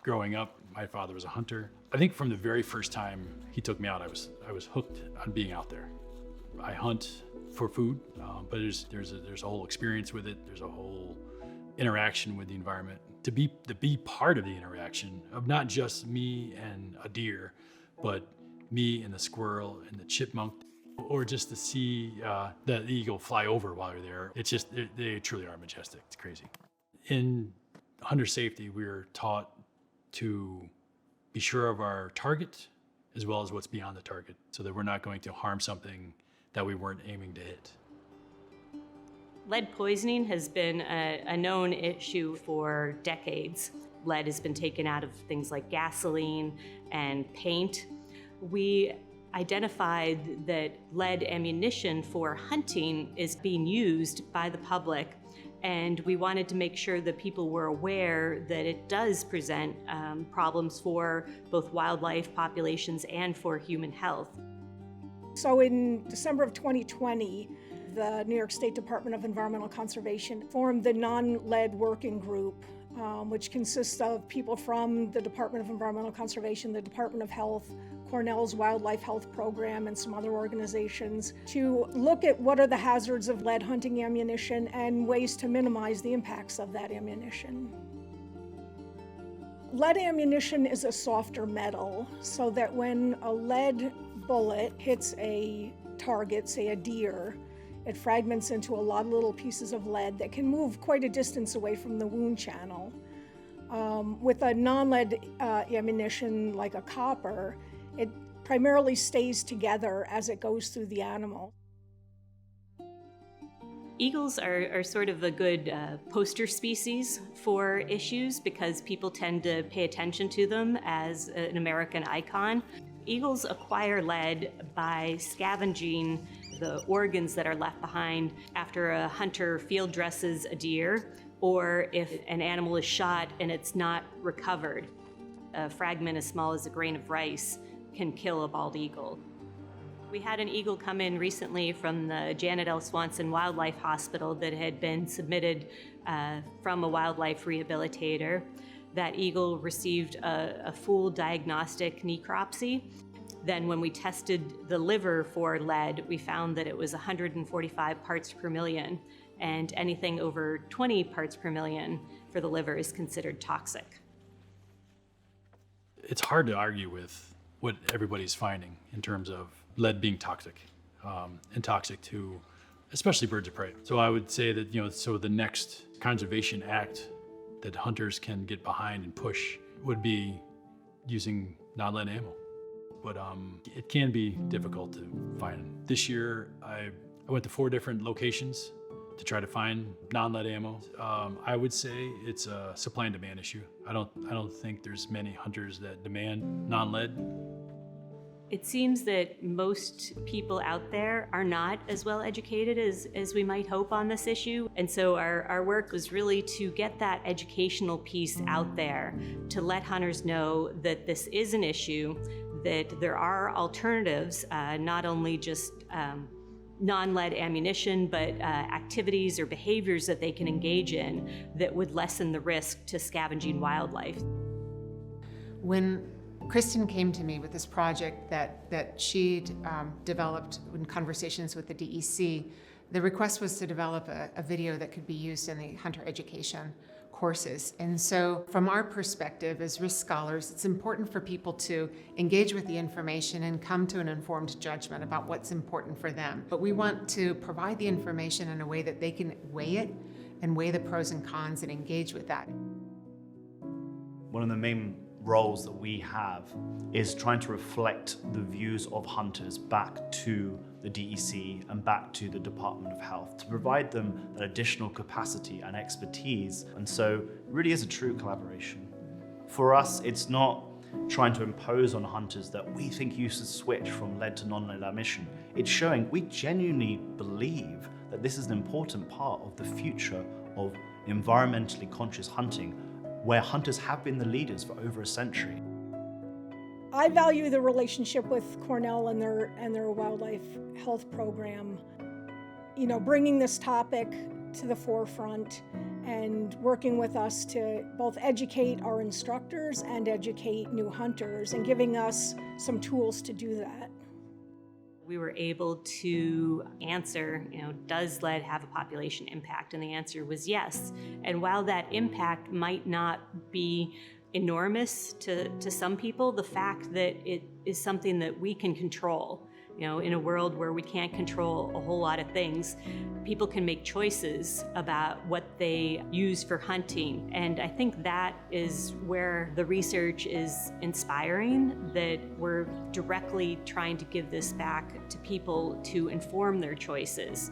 Growing up, my father was a hunter. I think from the very first time he took me out, I was hooked on being out there. I hunt for food, but there's a whole experience with it. There's a whole interaction with the environment. To be part of the interaction of not just me and a deer, but me and the squirrel and the chipmunk, or just to see the eagle fly over while you're there. It's just, they truly are majestic. It's crazy. In hunter safety, we're taught to be sure of our target as well as what's beyond the target, so that we're not going to harm something that we weren't aiming to hit. Lead poisoning has been a known issue for decades. Lead has been taken out of things like gasoline and paint. We identified that lead ammunition for hunting is being used by the public, and we wanted to make sure that people were aware that it does present problems for both wildlife populations and for human health. So in December of 2020, the New York State Department of Environmental Conservation formed the NonLead Working Group, which consists of people from the Department of Environmental Conservation, the Department of Health, Cornell's Wildlife Health Program, and some other organizations, to look at what are the hazards of lead hunting ammunition and ways to minimize the impacts of that ammunition. Lead ammunition is a softer metal, so that when a lead bullet hits a target, say a deer, it fragments into a lot of little pieces of lead that can move quite a distance away from the wound channel. With a non-lead ammunition like a copper, it primarily stays together as it goes through the animal. Eagles are sort of a good poster species for issues because people tend to pay attention to them as an American icon. Eagles acquire lead by scavenging the organs that are left behind after a hunter field dresses a deer, or if an animal is shot and it's not recovered. A fragment as small as a grain of rice can kill a bald eagle. We had an eagle come in recently from the Janet L. Swanson Wildlife Hospital that had been submitted from a wildlife rehabilitator. That eagle received a full diagnostic necropsy. Then when we tested the liver for lead, we found that it was 145 parts per million, and anything over 20 parts per million for the liver is considered toxic. It's hard to argue with what everybody's finding in terms of lead being toxic, and toxic to especially birds of prey. So I would say that, so the next conservation act that hunters can get behind and push would be using non-lead ammo. But it can be difficult to find. This year, I went to 4 different locations to try to find non-lead ammo. I would say it's a supply and demand issue. I don't think there's many hunters that demand non-lead. It seems that most people out there are not as well educated as we might hope on this issue. And so our work was really to get that educational piece out there, to let hunters know that this is an issue, that there are alternatives, not only just non-lead ammunition, but activities or behaviors that they can engage in that would lessen the risk to scavenging wildlife. When Kristen came to me with this project that she'd developed in conversations with the DEC, the request was to develop a video that could be used in the hunter education courses. And so from our perspective as risk scholars, it's important for people to engage with the information and come to an informed judgment about what's important for them. But we want to provide the information in a way that they can weigh it and weigh the pros and cons and engage with that. One of the main roles that we have is trying to reflect the views of hunters back to the DEC and back to the Department of Health to provide them that additional capacity and expertise. And so it really is a true collaboration. For us, it's not trying to impose on hunters that we think you should switch from lead to non-lead ammunition. It's showing we genuinely believe that this is an important part of the future of environmentally conscious hunting, where hunters have been the leaders for over a century. I value the relationship with Cornell and their wildlife health program. Bringing this topic to the forefront and working with us to both educate our instructors and educate new hunters, and giving us some tools to do that. We were able to answer, does lead have a population impact? And the answer was yes. And while that impact might not be enormous to some people, the fact that it is something that we can control, in a world where we can't control a whole lot of things, people can make choices about what they use for hunting. And I think that is where the research is inspiring, that we're directly trying to give this back to people to inform their choices.